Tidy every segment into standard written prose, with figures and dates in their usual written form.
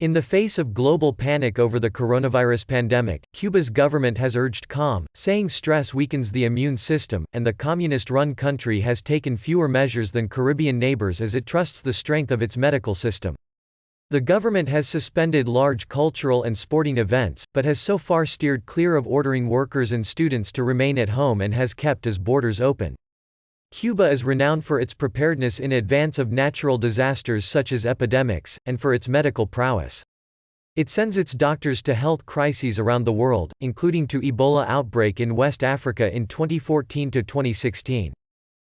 In the face of global panic over the coronavirus pandemic, Cuba's government has urged calm, saying stress weakens the immune system, and the communist-run country has taken fewer measures than Caribbean neighbors as it trusts the strength of its medical system. The government has suspended large cultural and sporting events, but has so far steered clear of ordering workers and students to remain at home and has kept its borders open. Cuba is renowned for its preparedness in advance of natural disasters such as epidemics, and for its medical prowess. It sends its doctors to health crises around the world, including to Ebola outbreak in West Africa in 2014 to 2016.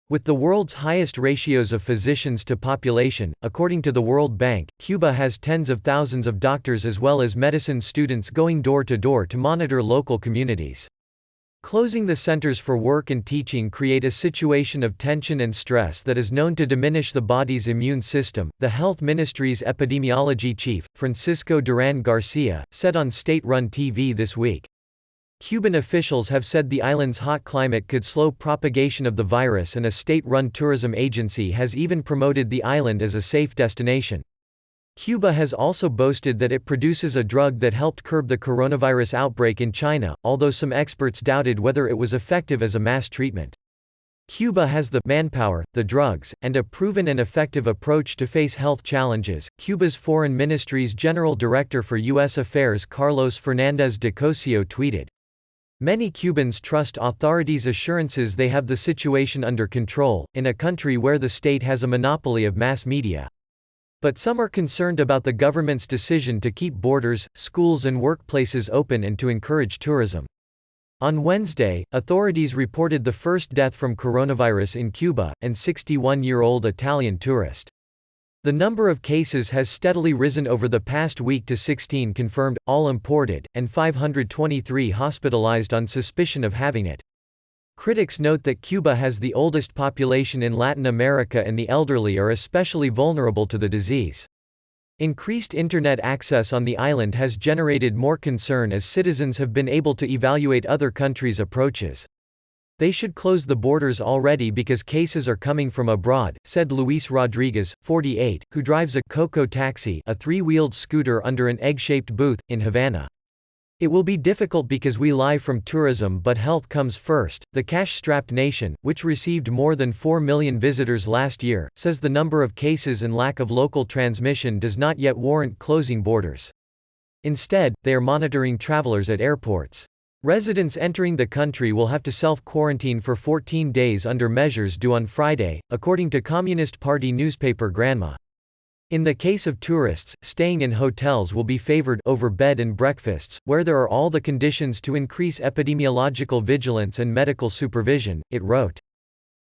With the world's highest ratios of physicians to population, according to the World Bank, Cuba has tens of thousands of doctors as well as medicine students going door to door to monitor local communities. Closing the centers for work and teaching create a situation of tension and stress that is known to diminish the body's immune system, the Health Ministry's epidemiology chief, Francisco Duran Garcia, said on state-run TV this week. Cuban officials have said the island's hot climate could slow propagation of the virus, and a state-run tourism agency has even promoted the island as a safe destination. Cuba has also boasted that it produces a drug that helped curb the coronavirus outbreak in China, although some experts doubted whether it was effective as a mass treatment. Cuba has the manpower, the drugs, and a proven and effective approach to face health challenges, Cuba's Foreign Ministry's General Director for U.S. Affairs Carlos Fernández de Cosio tweeted. Many Cubans trust authorities' assurances they have the situation under control, in a country where the state has a monopoly of mass media. But some are concerned about the government's decision to keep borders, schools and workplaces open and to encourage tourism. On Wednesday, authorities reported the first death from coronavirus in Cuba, an 61-year-old Italian tourist. The number of cases has steadily risen over the past week to 16 confirmed, all imported, and 523 hospitalized on suspicion of having it. Critics note that Cuba has the oldest population in Latin America and the elderly are especially vulnerable to the disease. Increased internet access on the island has generated more concern as citizens have been able to evaluate other countries' approaches. They should close the borders already because cases are coming from abroad, said Luis Rodriguez, 48, who drives a Coco taxi, a three-wheeled scooter under an egg-shaped booth, in Havana. It will be difficult because we live from tourism, but health comes first. The cash-strapped nation, which received more than 4 million visitors last year, says the number of cases and lack of local transmission does not yet warrant closing borders. Instead, they are monitoring travelers at airports. Residents entering the country will have to self-quarantine for 14 days under measures due on Friday, according to Communist Party newspaper Granma. In the case of tourists, staying in hotels will be favored over bed and breakfasts, where there are all the conditions to increase epidemiological vigilance and medical supervision, it wrote.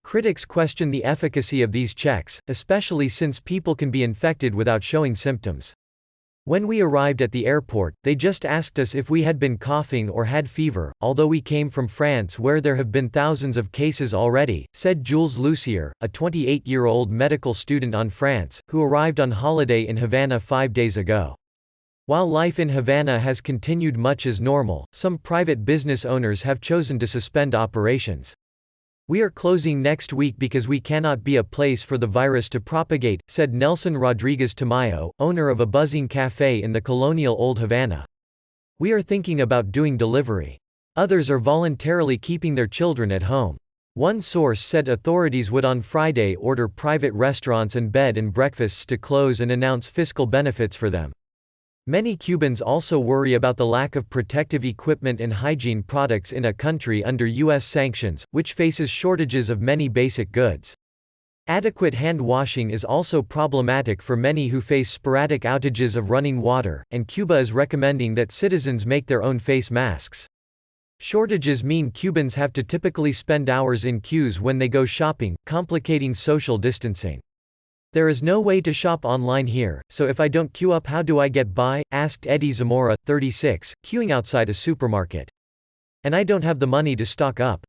Critics question the efficacy of these checks, especially since people can be infected without showing symptoms. When we arrived at the airport, they just asked us if we had been coughing or had fever, although we came from France where there have been thousands of cases already, said Jules Lucier, a 28-year-old medical student on France, who arrived on holiday in Havana 5 days ago. While life in Havana has continued much as normal, some private business owners have chosen to suspend operations. We are closing next week because we cannot be a place for the virus to propagate, said Nelson Rodriguez Tamayo, owner of a buzzing cafe in the colonial Old Havana. We are thinking about doing delivery. Others are voluntarily keeping their children at home. One source said authorities would on Friday order private restaurants and bed and breakfasts to close and announce fiscal benefits for them. Many Cubans also worry about the lack of protective equipment and hygiene products in a country under U.S. sanctions, which faces shortages of many basic goods. Adequate hand washing is also problematic for many who face sporadic outages of running water, and Cuba is recommending that citizens make their own face masks. Shortages mean Cubans have to typically spend hours in queues when they go shopping, complicating social distancing. There is no way to shop online here, so if I don't queue up, how do I get by? Asked Eddie Zamora, 36, queuing outside a supermarket. And I don't have the money to stock up.